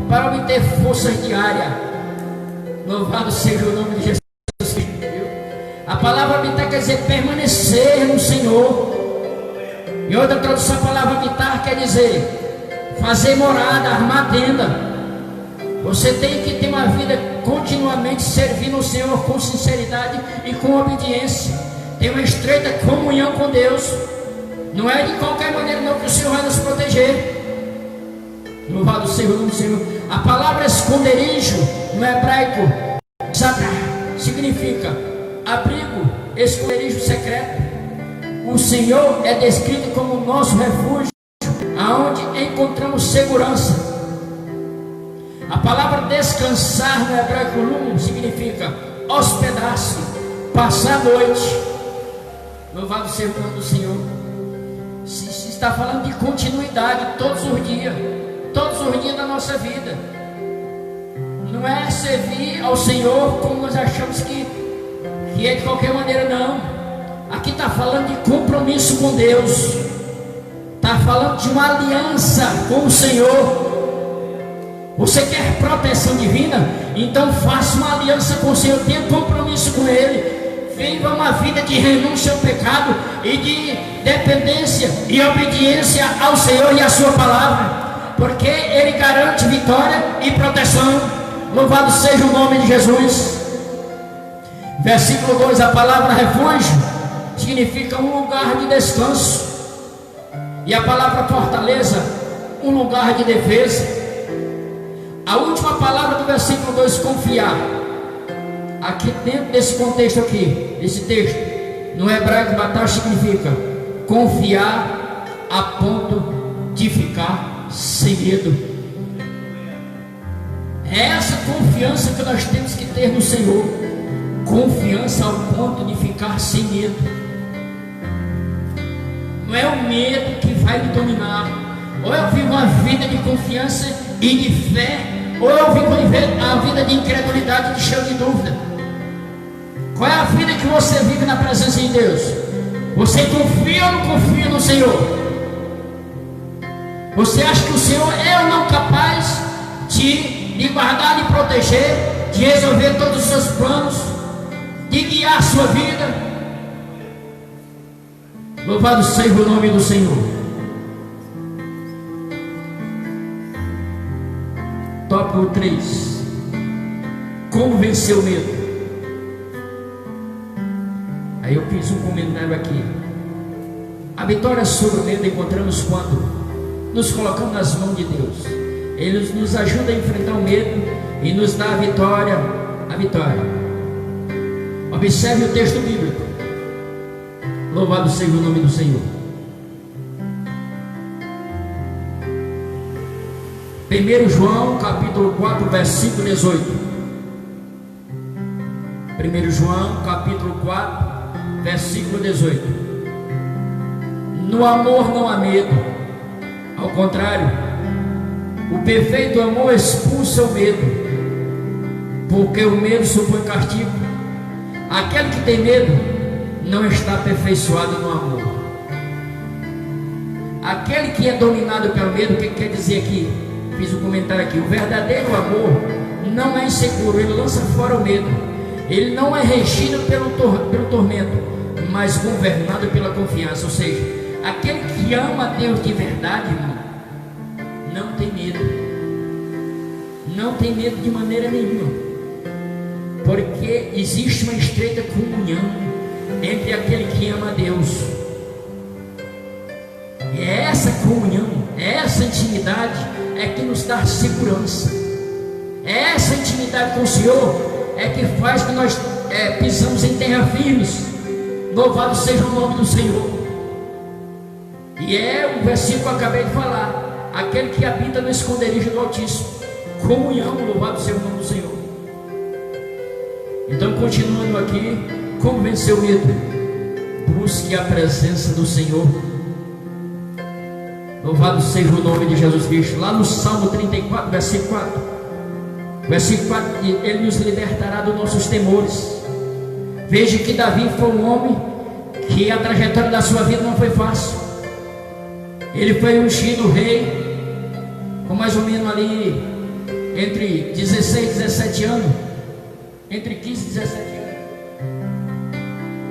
S1: para obter forças diárias. Louvado seja o nome de Jesus. A palavra habitar quer dizer permanecer no Senhor. Em outra tradução, a palavra habitar quer dizer fazer morada, armar tenda. Você tem que ter uma vida continuamente servindo o Senhor com sinceridade e com obediência. Ter uma estreita comunhão com Deus. Não é de qualquer maneira não que o Senhor vai nos proteger. Louvado seja o nome do Senhor. A palavra esconderijo no hebraico significa abrigo, esconderijo secreto. O Senhor é descrito como nosso refúgio, aonde encontramos segurança. A palavra descansar no hebraico lum significa hospedar-se, passar a noite. Louvado seja o nome do Senhor. Se está falando de continuidade todos os dias da nossa vida. Não é servir ao Senhor como nós achamos que é de qualquer maneira, não. Aqui está falando de compromisso com Deus. Está falando de uma aliança com o Senhor. Você quer proteção divina? Então faça uma aliança com o Senhor, tenha compromisso com Ele. Viva uma vida de renúncia ao pecado e de dependência e obediência ao Senhor e à sua palavra, porque Ele garante vitória e proteção. Louvado seja o nome de Jesus. Versículo 2, a palavra refúgio significa um lugar de descanso, e a palavra fortaleza, um lugar de defesa. A última palavra do versículo 2, confiar. Aqui dentro desse contexto aqui, desse texto, no hebraico, batalha significa confiar a ponto de ficar sem medo. É essa confiança que nós temos que ter no Senhor. Confiança ao ponto de ficar sem medo. Não é o medo que vai me dominar. Ou eu vivo uma vida de confiança e de fé, ou eu vivo a vida de incredulidade, de cheio de dúvida. Qual é a vida que você vive na presença de Deus? Você confia ou não confia no Senhor? Você acha que o Senhor é ou não capaz de guardar, de proteger, de resolver todos os seus planos, de guiar a sua vida? Louvado seja o nome do Senhor. Tópico 3: como vencer o medo. Aí eu fiz um comentário aqui. A vitória sobre o medo encontramos quando nos colocamos nas mãos de Deus. Ele nos ajuda a enfrentar o medo e nos dá a vitória. Observe o texto bíblico. Louvado seja o nome do Senhor. 1 João capítulo 4, versículo 18. 1 João capítulo 4, versículo 18. No amor não há medo, ao contrário, o perfeito amor expulsa o medo, porque o medo supõe castigo. Aquele que tem medo não está aperfeiçoado no amor. Aquele que é dominado pelo medo, o que quer dizer aqui? Fiz um comentário aqui. O verdadeiro amor não é inseguro, ele lança fora o medo. Ele não é regido pelo tormento, mas governado pela confiança. Ou seja, aquele que ama a Deus de verdade, irmão, não tem medo. Não tem medo de maneira nenhuma, porque existe uma estreita comunhão entre aquele que ama a Deus. E é essa comunhão, é essa intimidade é que nos dá segurança. É essa intimidade com o Senhor é que faz que nós pisamos em terra firmes. Louvado seja o nome do Senhor. E é o versículo que eu acabei de falar: aquele que habita no esconderijo do Altíssimo. Comunhão, louvado seja o nome do Senhor. Então, continuando aqui, como vencer o medo? Busque a presença do Senhor. Louvado seja o nome de Jesus Cristo. Lá no Salmo 34, versículo 4. Versículo 4, ele nos libertará dos nossos temores. Veja que Davi foi um homem que a trajetória da sua vida não foi fácil. Ele foi ungido rei com mais ou menos ali entre 16 e 17 anos. Entre 15 e 17 anos.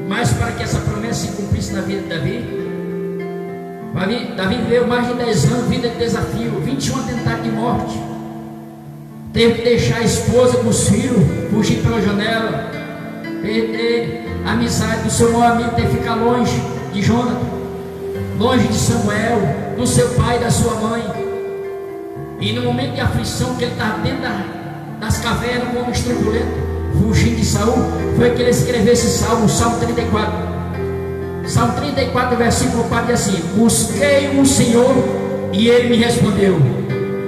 S1: Mas para que essa promessa se cumprisse na vida de Davi viveu mais de 10 anos, vida de desafio, 21 atentados de morte. Teve que deixar a esposa com os filhos, fugir pela janela, perder a amizade do seu maior amigo, ter que ficar longe de Jonathan, longe de Samuel, do seu pai e da sua mãe. E no momento de aflição que ele estava dentro das cavernas, como estrupulento, fugindo de Saul, foi que ele escreveu esse salmo, o Salmo 34. Salmo 34, versículo 4 diz assim: busquei o Senhor e ele me respondeu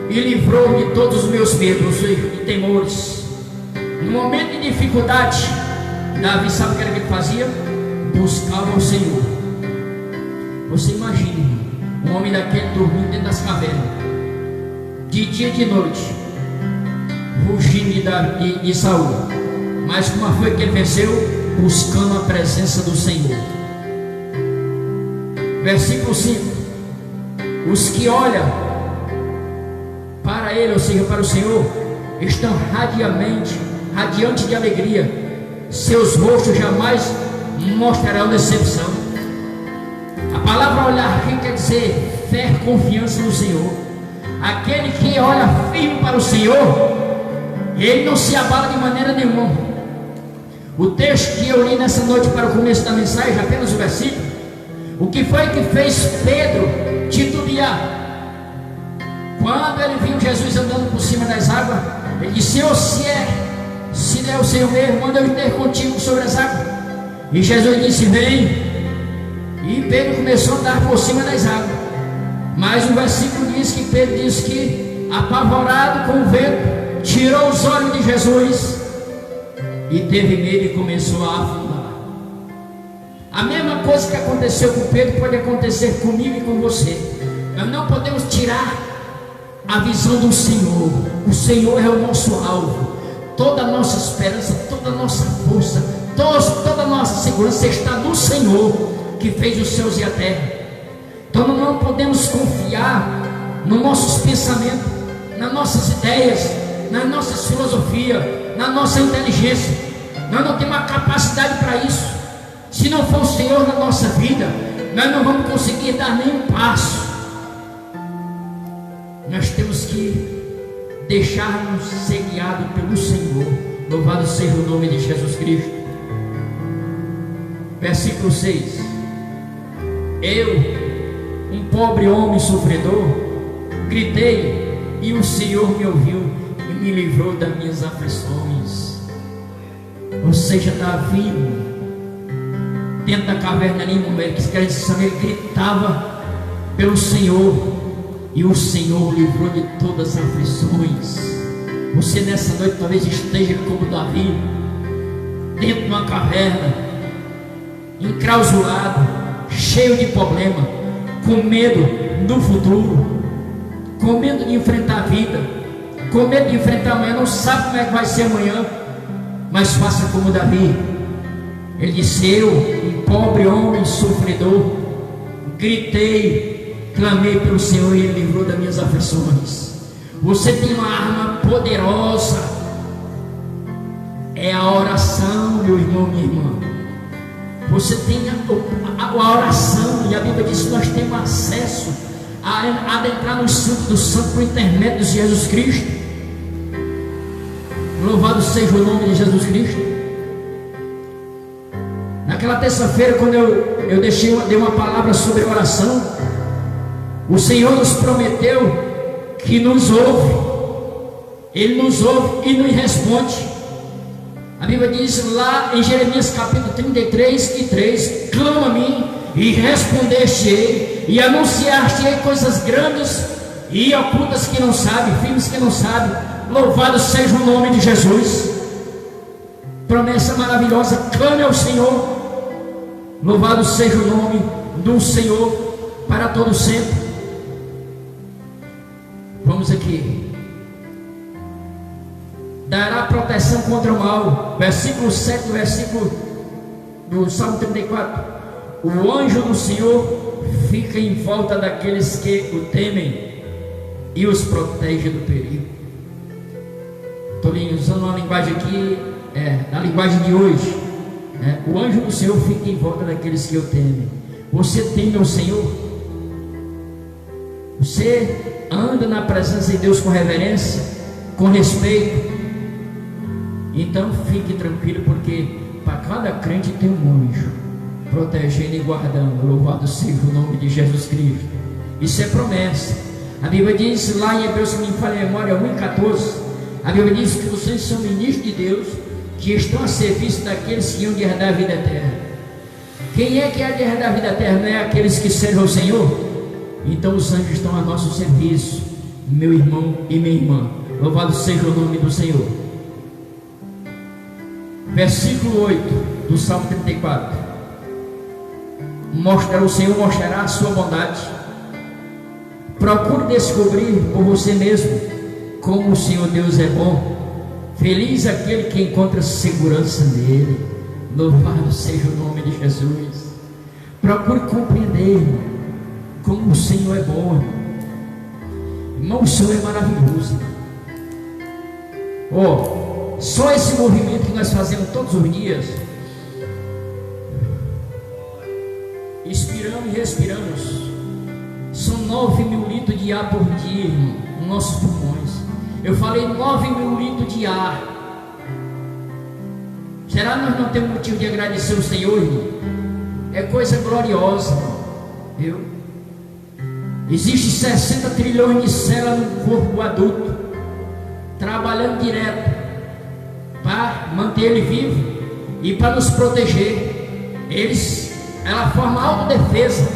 S1: e livrou-me de todos os meus medos e temores. No momento de dificuldade, Davi, sabe o que era que ele fazia? Buscava o Senhor. Você imagina um homem daquele dormindo dentro das cavernas, de dia e de noite, fugindo de Saul. Mas como foi que ele venceu? Buscando a presença do Senhor. Versículo 5: os que olham para ele, ou seja, para o Senhor, estão radiantes de alegria. Seus rostos jamais mostrarão decepção. A palavra olhar aqui quer dizer fé, confiança no Senhor. Aquele que olha firme para o Senhor, ele não se abala de maneira nenhuma. O texto que eu li nessa noite para o começo da mensagem, apenas o versículo, o que foi que fez Pedro titubear? Quando ele viu Jesus andando por cima das águas, ele disse: Senhor, se é o Senhor mesmo, manda eu ter contigo sobre as águas. E Jesus disse: vem. E Pedro começou a andar por cima das águas. Mas o versículo diz que Pedro disse que, apavorado com o vento, tirou os olhos de Jesus e teve medo e começou a afundar. A mesma coisa que aconteceu com Pedro pode acontecer comigo e com você. Nós não podemos tirar a visão do Senhor. O Senhor é o nosso alvo. Toda a nossa esperança, toda a nossa força, toda a nossa segurança está no Senhor, que fez os céus e a terra. Então nós não podemos confiar nos nossos pensamentos, nas nossas ideias, nas nossas filosofias, na nossa inteligência. Nós não temos a capacidade para isso. Se não for o Senhor na nossa vida, nós não vamos conseguir dar nenhum passo. Nós temos que deixar-nos ser guiados pelo Senhor. Louvado seja o nome de Jesus Cristo. Versículo 6: eu, um pobre homem sofredor, gritei e o Senhor me ouviu e me livrou das minhas aflições. Ou seja, Davi, dentro da caverna ali, ele gritava pelo Senhor e o Senhor livrou de todas as aflições. Você nessa noite talvez esteja como Davi, dentro de uma caverna, enclausurado, cheio de problema, com medo do futuro, com medo de enfrentar a vida, com medo de enfrentar amanhã, não sabe como é que vai ser amanhã. Mas faça como Davi. Ele disse: eu, um pobre homem sofredor, gritei clamei pelo Senhor e Ele livrou das minhas aflições. Você tem uma arma poderosa, é a oração, meu irmão, minha irmã. Você tem a oração, e a Bíblia diz que nós temos acesso a adentrar no Santo do Santo por intermédio de Jesus Cristo. Louvado seja o nome de Jesus Cristo. Naquela terça-feira, quando eu dei uma palavra sobre oração, o Senhor nos prometeu que nos ouve. Ele nos ouve e nos responde. A Bíblia diz lá em Jeremias capítulo 33:3: clama a mim e respondeste-ei, e anunciaste-ei coisas grandes e ocultas que não sabe, firmes que não sabe. Louvado seja o nome de Jesus. Promessa maravilhosa, clame ao Senhor. Louvado seja o nome do Senhor para todo sempre. Vamos aqui. Dará proteção contra o mal. Versículo 7, versículo do Salmo 34. O anjo do Senhor fica em volta daqueles que o temem e os protege do perigo. Estou usando uma linguagem aqui, na linguagem de hoje. O anjo do Senhor fica em volta daqueles que o temem. Você teme ao Senhor? Você anda na presença de Deus com reverência, com respeito? Então fique tranquilo, porque para cada crente tem um anjo protegendo e guardando. Louvado seja o nome de Jesus Cristo. Isso é promessa. A Bíblia diz lá em Hebreus, se me falha a memória, 1:14, a Bíblia diz que vocês são ministros de Deus, que estão a serviço daqueles que iam herdar a vida eterna. Quem é que há de herdar a vida eterna? Não é aqueles que servem ao Senhor? Então os anjos estão a nosso serviço, meu irmão e minha irmã. Louvado seja o nome do Senhor. Versículo 8 do Salmo 34. O Senhor mostrará a sua bondade. Procure descobrir por você mesmo como o Senhor Deus é bom. Feliz aquele que encontra segurança nele. Louvado seja o nome de Jesus. Procure compreender como o Senhor é bom. Irmão, o Senhor é maravilhoso. Só esse movimento que nós fazemos todos os dias, inspiramos e respiramos, são 9.000 litros de ar por dia, irmão, nos nossos pulmões. Eu falei 9.000 litros de ar. Será que nós não temos motivo de agradecer o Senhor, irmão? É coisa gloriosa, viu? Existe 60 trilhões de células no corpo adulto, trabalhando direto para manter ele vivo e para nos proteger. Ela forma autodefesa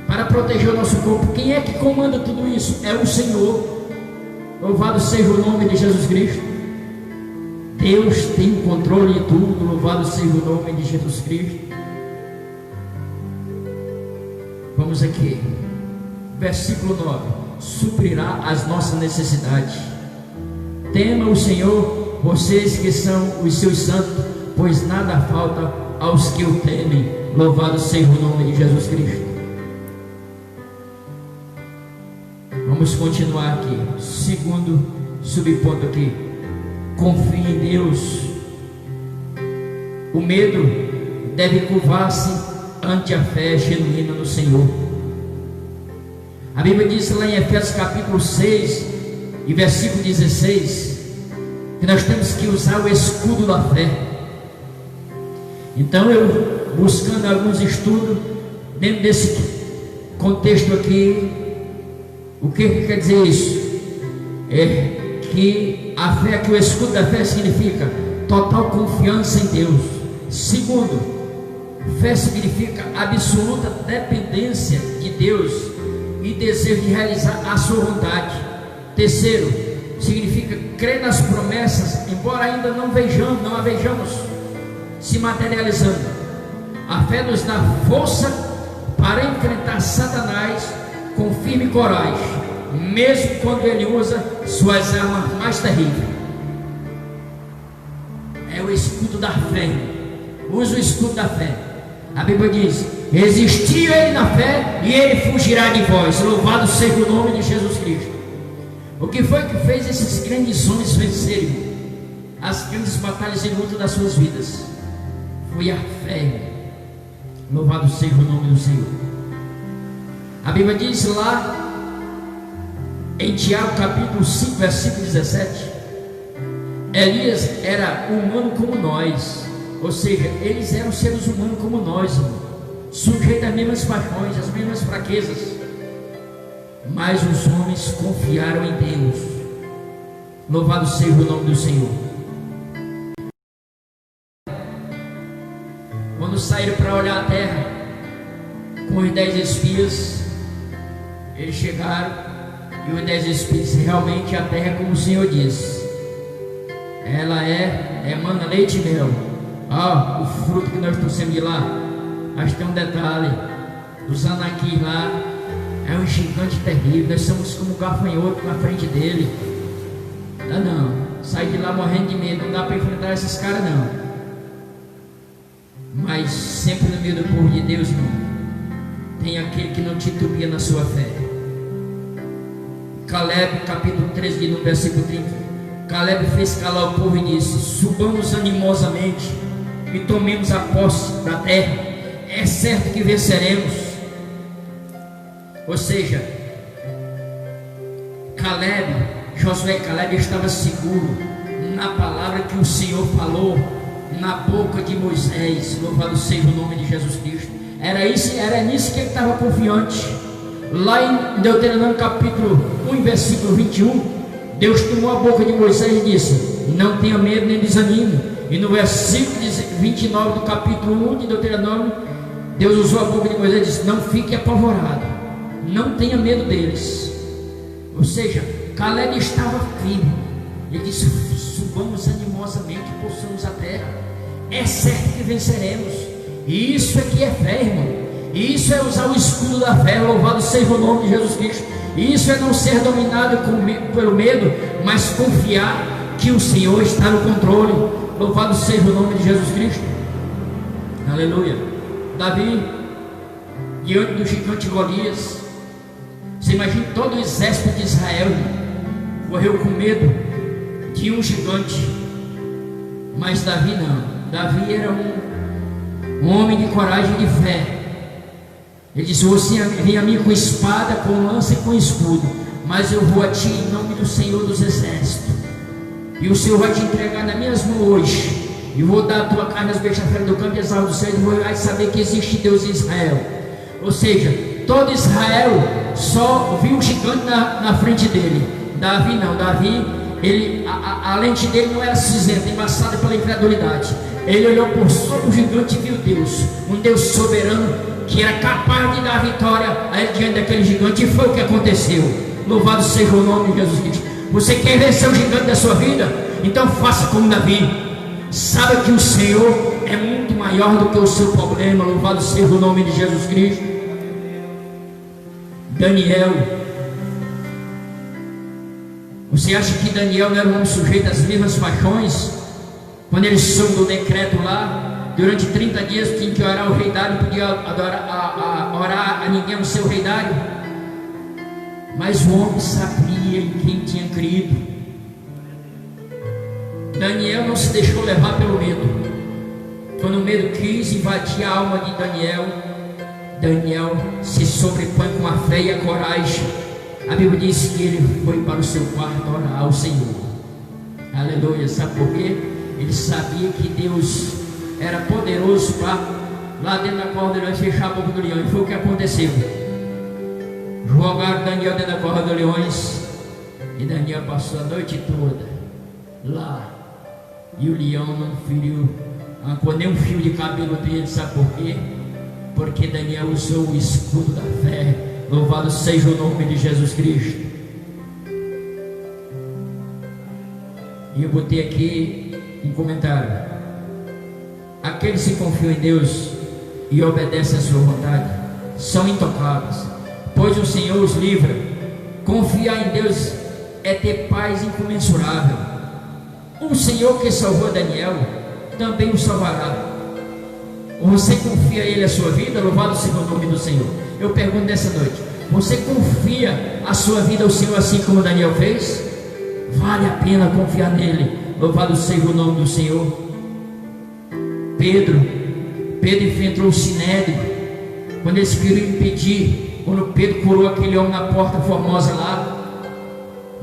S1: para proteger o nosso corpo. Quem é que comanda tudo isso? É o Senhor. Louvado seja o nome de Jesus Cristo. Deus tem controle de tudo. Louvado seja o nome de Jesus Cristo. Vamos aqui, versículo 9: suprirá as nossas necessidades. Tema o Senhor, vocês que são os seus santos, pois nada falta aos que o temem. Louvado seja o nome de Jesus Cristo. Vamos continuar aqui. Segundo subponto aqui: confie em Deus. O medo deve curvar-se ante a fé genuína no Senhor. A Bíblia diz lá em Efésios capítulo 6 e versículo 16 que nós temos que usar o escudo da fé. Então eu, buscando alguns estudos dentro desse contexto aqui, o que quer dizer isso? É que a fé, que o escudo da fé significa total confiança em Deus. Segundo, fé significa absoluta dependência de Deus e desejo de realizar a sua vontade. Terceiro, significa crer nas promessas, embora ainda não a vejamos se materializando. A fé nos dá força para enfrentar Satanás com firme coragem, mesmo quando ele usa suas armas mais terríveis. É o escudo da fé. Usa o escudo da fé. A Bíblia diz: resistiu ele na fé e ele fugirá de vós. Louvado seja o nome de Jesus Cristo. O que foi que fez esses grandes homens vencerem as grandes batalhas e lutas das suas vidas? Foi a fé. Louvado seja o nome do Senhor. A Bíblia diz lá em Tiago capítulo 5 versículo 17: Elias era humano como nós, ou seja, eles eram seres humanos como nós, sujeitos às mesmas paixões, às mesmas fraquezas, mas os homens confiaram em Deus. Louvado seja o nome do Senhor. Quando saíram para olhar a terra com os 10 espias, eles chegaram e os 10 espias: realmente a terra, como o Senhor disse, ela emana leite e mel. O fruto que nós trouxemos de lá. Mas tem um detalhe: os anaquis lá é um gigante terrível. Nós somos como gafanhoto na frente dele. Não, sai de lá morrendo de medo. Não dá para enfrentar esses caras, não. Mas sempre no meio do povo de Deus, não, tem aquele que não titubia na sua fé. Caleb, capítulo 13, no versículo 30. Caleb fez calar o povo e disse: subamos animosamente e tomemos a posse da terra, é certo que venceremos. Ou seja, Josué e Caleb estavam seguros na palavra que o Senhor falou na boca de Moisés. Louvado seja o nome de Jesus Cristo. Era nisso que ele estava confiante. Lá em Deuteronômio capítulo 1 versículo 21, Deus tomou a boca de Moisés e disse: não tenha medo nem desanime. E no versículo 29 do capítulo 1 de Deuteronômio, Deus usou a boca de Moisés e disse: não fique apavorado, não tenha medo deles. Ou seja, Caleb estava firme. Ele disse: subamos animosamente e possamos a terra, é certo que venceremos. E isso aqui é fé, irmão. E isso é usar o escudo da fé. Louvado seja o nome de Jesus Cristo. E isso é não ser dominado pelo medo, mas confiar que o Senhor está no controle. Louvado seja o nome de Jesus Cristo. Aleluia. Davi, diante do gigante Golias, você imagina todo o exército de Israel correu com medo de um gigante, mas Davi não. Davi era um homem de coragem e de fé. Ele disse: você vem a mim com espada, com lança e com escudo, mas eu vou a ti em nome do Senhor dos exércitos, e o Senhor vai te entregar nas minhas mãos hoje, e vou dar a tua carne às bestas feras do campo e às aves do céu, e vou saber que existe Deus em Israel. Ou seja, todo Israel só viu um gigante na frente dele. Davi não. Davi, a lente dele não era cinzenta, embaçada pela incredulidade. Ele olhou por sobre o gigante e viu Deus, um Deus soberano, que era capaz de dar vitória a ele diante daquele gigante. E foi o que aconteceu. Louvado seja o nome de Jesus Cristo. Você quer vencer o gigante da sua vida? Então faça como Davi. Saiba que o Senhor é muito maior do que o seu problema. Louvado seja o nome de Jesus Cristo. Daniel. Você acha que Daniel não era um homem sujeito às mesmas paixões? Quando ele soube do decreto lá, durante 30 dias tinha que orar o rei Dário, não podia orar a ninguém no seu rei Dário. Mas o homem sabia em quem tinha crido. Daniel não se deixou levar pelo medo. Quando o medo quis invadir a alma de Daniel, Daniel se sobrepõe com a fé e a coragem. A Bíblia diz que ele foi para o seu quarto orar ao Senhor. Aleluia. Sabe por quê? Ele sabia que Deus era poderoso para lá dentro da cova do leão fechar a boca do leão. E foi o que aconteceu. Jogaram Daniel dentro da cova dos leões, e Daniel passou a noite toda lá, e o leão não feriu, arrancou nem um fio de cabelo dele. Sabe por quê? Porque Daniel usou o escudo da fé. Louvado seja o nome de Jesus Cristo. E eu botei aqui um comentário: aqueles que confiam em Deus e obedecem à sua vontade são intocáveis, pois o Senhor os livra. Confiar em Deus é ter paz incomensurável. O Senhor que salvou Daniel também o salvará. Ou você confia a Ele a sua vida? Louvado seja o nome do Senhor. Eu pergunto nessa noite: você confia a sua vida ao Senhor assim como Daniel fez? Vale a pena confiar nele. Louvado seja o nome do Senhor. Pedro enfrentou o sinédrio quando eles queriam impedir, quando Pedro curou aquele homem na porta formosa lá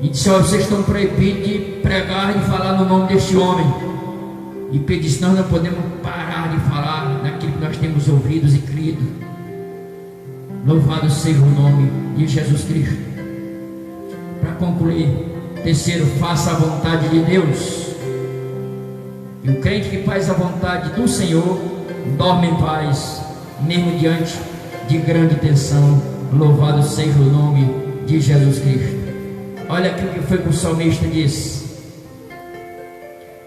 S1: e disse: olha, vocês estão proibidos de pregar e falar no nome deste homem. E Pedro disse: nós não podemos parar de falar naquilo que nós temos ouvidos e crido. Louvado seja o nome de Jesus Cristo. Para concluir, terceiro, faça a vontade de Deus. E o crente que faz a vontade do Senhor dorme em paz, mesmo diante de grande tensão. Louvado seja o nome de Jesus Cristo. Olha aqui o que foi que o salmista disse: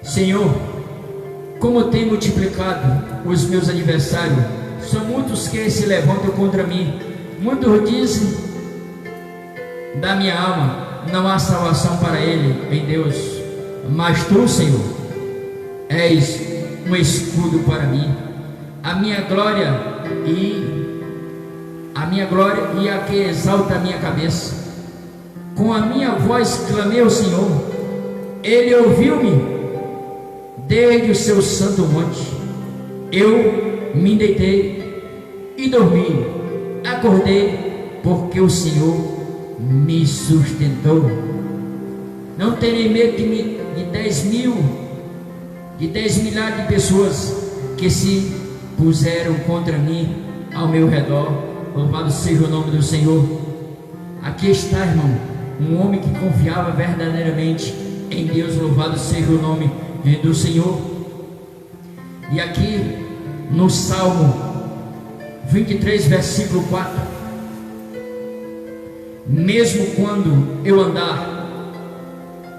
S1: Senhor, como tem multiplicado os meus adversários, são muitos que se levantam contra mim. Muitos dizem da minha alma: não há salvação para ele em Deus. Mas tu, Senhor, és um escudo para mim, a minha glória e a que exalta a minha cabeça. Com a minha voz clamei ao Senhor, ele ouviu-me desde o seu santo monte. Eu me deitei e dormi, acordei, porque o Senhor me sustentou. Não terei medo de 10 milhares de pessoas que se puseram contra mim ao meu redor. Louvado seja o nome do Senhor. Aqui está, irmão, um homem que confiava verdadeiramente em Deus. Louvado seja o nome do Senhor. E aqui no Salmo 23, versículo 4: mesmo quando eu andar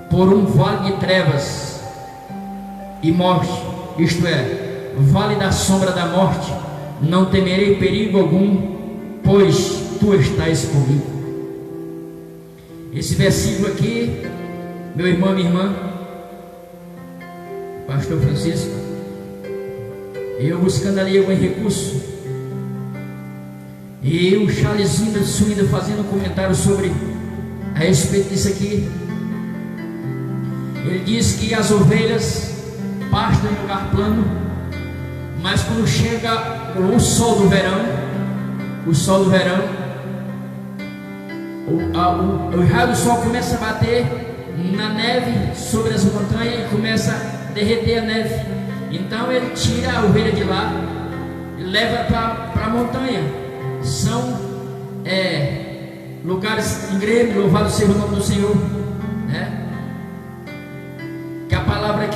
S1: por um vale de trevas e morte, isto é, vale da sombra da morte, não temerei perigo algum, pois tu estás comigo. Esse versículo aqui, meu irmão, minha irmã, pastor Francisco, eu buscando ali algum recurso, e o Charlesinho Suída fazendo um comentário sobre a respeito disso aqui. Ele diz que as ovelhas pastam em lugar plano, mas quando chega o sol do verão, o raio do sol começa a bater na neve sobre as montanhas e começa a derreter a neve. Então ele tira a ovelha de lá e leva para a montanha. São lugares em grego, louvado seja o nome do Senhor, né? Que a palavra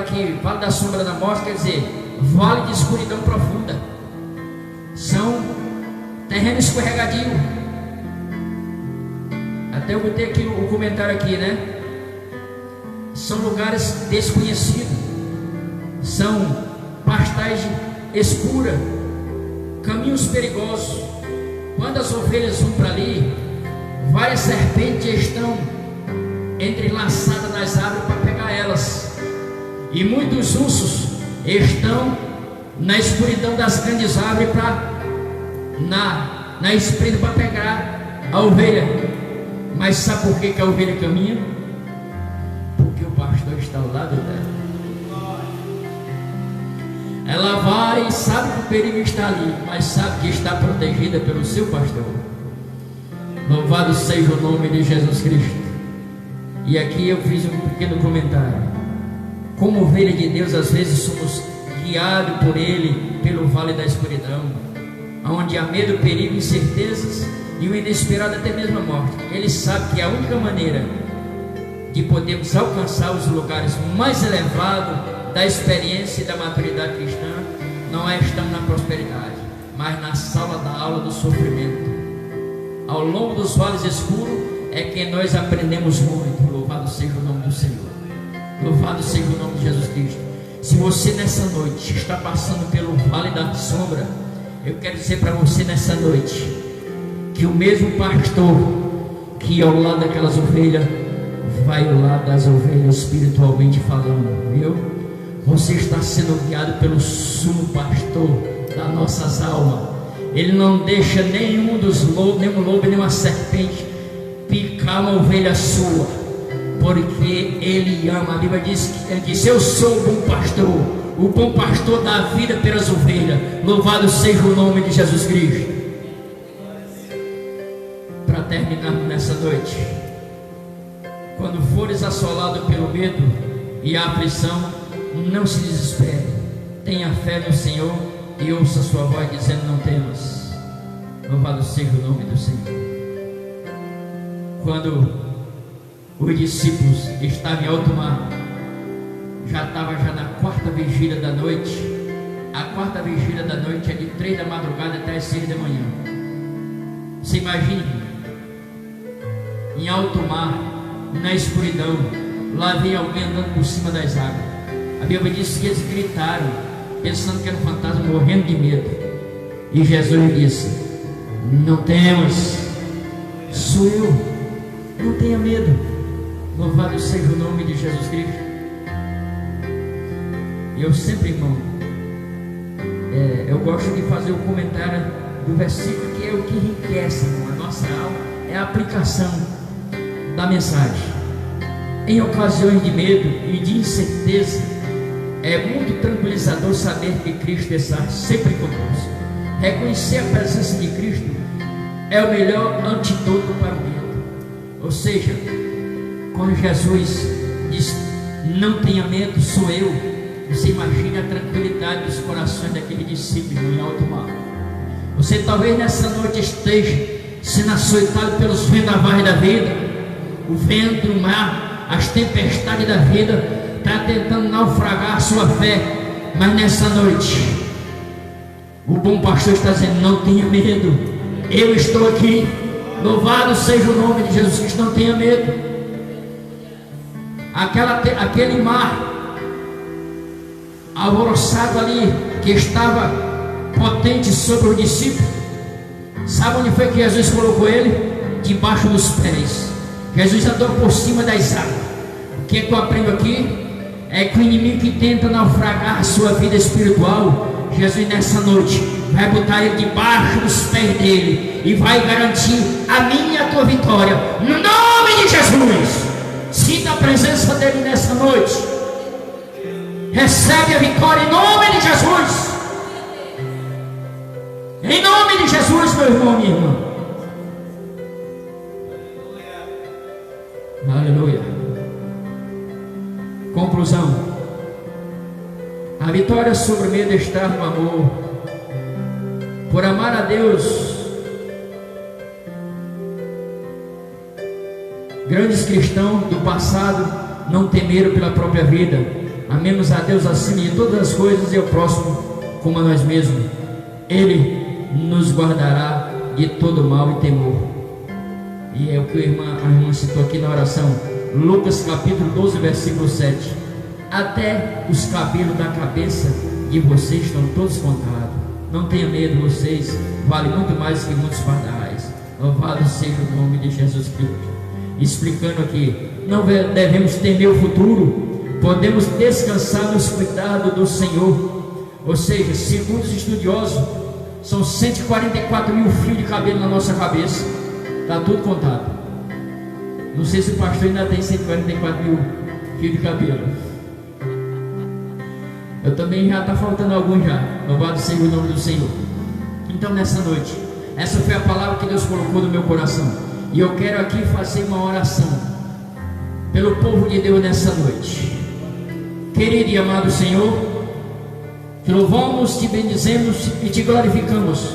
S1: que vale da sombra da morte quer dizer vale de escuridão profunda. São terreno escorregadio. Até eu botei aqui o comentário aqui, né? São lugares desconhecidos, são pastagens escuras, caminhos perigosos. Quando as ovelhas vão para ali, várias serpentes estão entrelaçadas nas árvores para pegar elas, e muitos ursos estão na escuridão das grandes árvores na espreita para pegar a ovelha. Mas sabe por que a ovelha caminha? Porque o pastor está ao lado dela. Ela vai, sabe que o perigo está ali, mas sabe que está protegida pelo seu pastor. Louvado seja o nome de Jesus Cristo. E aqui eu fiz um pequeno comentário. Como ovelha de Deus, às vezes somos guiados por Ele pelo vale da escuridão, onde há medo, perigo, incertezas e o inesperado, até mesmo a morte. Ele sabe que a única maneira de podermos alcançar os lugares mais elevados da experiência e da maturidade cristã não é estando na prosperidade, mas na sala da aula do sofrimento. Ao longo dos vales escuros é que nós aprendemos muito. Louvado seja o nome do Senhor. Louvado seja o nome de Jesus Cristo. Se você nessa noite está passando pelo vale da sombra, eu quero dizer para você nessa noite que o mesmo pastor que ia ao lado daquelas ovelhas vai ao lado das ovelhas espiritualmente falando, viu? Você está sendo guiado pelo sumo pastor das nossas almas. Ele não deixa nenhum dos lobos, nenhum lobo, nenhuma serpente picar uma ovelha sua, porque Ele ama. A Bíblia diz que Ele disse: eu sou o bom pastor. O bom pastor dá a vida pelas ovelhas. Louvado seja o nome de Jesus Cristo. Para terminarmos nessa noite, quando fores assolado pelo medo e a aflição, não se desespere. Tenha fé no Senhor e ouça a sua voz dizendo: não temas. Louvado seja o nome do Senhor. Quando os discípulos estavam em alto mar, já estava na quarta vigília da noite. A quarta vigília da noite é de 3 da madrugada até as 6 da manhã. Você imagine, em alto mar, na escuridão, lá vem alguém andando por cima das águas. A Bíblia diz que eles gritaram, pensando que era um fantasma, morrendo de medo. E Jesus disse: não temas, sou eu, não tenha medo. Louvado seja o nome de Jesus Cristo. Eu sempre, irmão, eu gosto de fazer o comentário do versículo, que é o que enriquece, irmão, a nossa alma, é a aplicação da mensagem. Em ocasiões de medo e de incerteza, é muito tranquilizador saber que Cristo está sempre conosco. Reconhecer a presença de Cristo é o melhor antídoto para o medo. Ou seja, quando Jesus diz: não tenha medo, sou eu. Você imagina a tranquilidade dos corações daquele discípulo em alto mar. Você talvez nessa noite esteja sendo açoitado pelos vendavais da vida, o vento, o mar, as tempestades da vida está tentando naufragar a sua fé. Mas nessa noite, o bom pastor está dizendo: não tenha medo, eu estou aqui. Louvado seja o nome de Jesus Cristo. Não tenha medo. Aquele mar alvoroçado ali, que estava potente sobre os discípulos, sabe onde foi que Jesus colocou ele? Debaixo dos pés. Jesus andou por cima das águas. O que é que eu aprendo aqui? É que o inimigo que tenta naufragar a sua vida espiritual, Jesus nessa noite vai botar ele debaixo dos pés dele e vai garantir a minha e a tua vitória, no nome de Jesus. Sinta a presença dele nessa noite. Recebe a vitória em nome de Jesus. Em nome de Jesus, meu irmão, minha irmã. Aleluia. Conclusão: a vitória sobre o medo está no amor. Por amar a Deus, grandes cristãos do passado não temeram pela própria vida. Amemos a Deus acima de todas as coisas e ao próximo como a nós mesmos. Ele nos guardará de todo mal e temor. E é o que a irmã citou aqui na oração. Lucas capítulo 12, versículo 7. Até os cabelos da cabeça de vocês estão todos contados. Não tenha medo, vocês valem muito mais que muitos pardais. Louvado seja o nome de Jesus Cristo. Explicando aqui, não devemos temer o futuro, podemos descansar nos cuidados do Senhor. Ou seja, segundo os estudiosos, são 144 mil fios de cabelo na nossa cabeça. Está tudo contado. Não sei se o pastor ainda tem 144 mil fios de cabelo. Eu também já está faltando alguns já. Louvado seja o nome do Senhor. Então nessa noite, essa foi a palavra que Deus colocou no meu coração. E eu quero aqui fazer uma oração pelo povo de Deus nessa noite. Querido e amado Senhor, te louvamos, te bendizemos e te glorificamos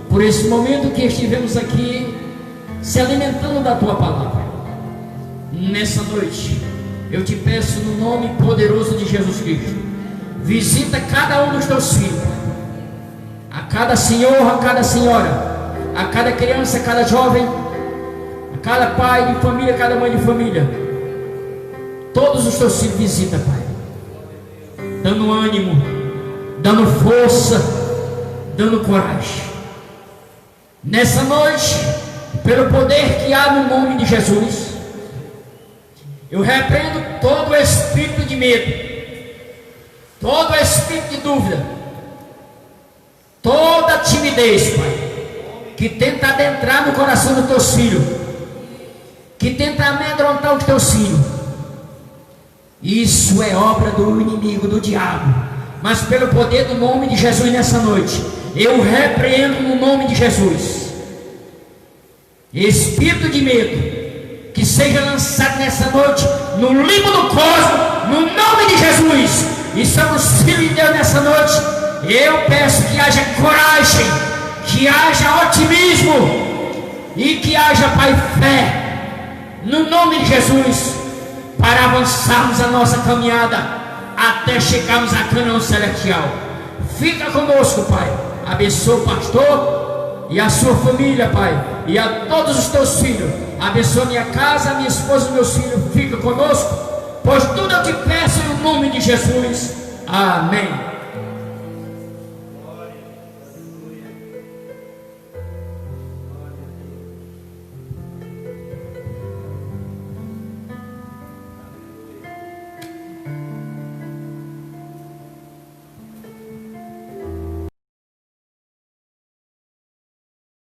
S1: por esse momento que estivemos aqui se alimentando da tua palavra. Nessa noite, eu te peço no nome poderoso de Jesus Cristo, visita cada um dos teus filhos, a cada senhor, a cada senhora, a cada criança, a cada jovem, a cada pai de família, a cada mãe de família. Todos os teus filhos visita, Pai, dando ânimo, dando força, dando coragem. Nessa noite, pelo poder que há no nome de Jesus, eu repreendo todo o espírito de medo, todo espírito de dúvida, toda timidez, Pai, que tenta adentrar no coração dos teus filhos, que tenta amedrontar os teus filhos, isso é obra do inimigo, do diabo. Mas pelo poder do nome de Jesus nessa noite, eu repreendo no nome de Jesus espírito de medo, que seja lançado nessa noite no limbo do cosmos, no nome de Jesus. E somos filhos de Deus nessa noite. Eu peço que haja coragem, que haja otimismo e que haja, Pai, fé no nome de Jesus, para avançarmos a nossa caminhada até chegarmos a Canaã celestial. Fica conosco, Pai. Abençoa o pastor e a sua família, Pai, e a todos os teus filhos. Abençoa minha casa, minha esposa e meus filhos. Fica conosco, pois tudo eu te peço no nome de Jesus. Amém.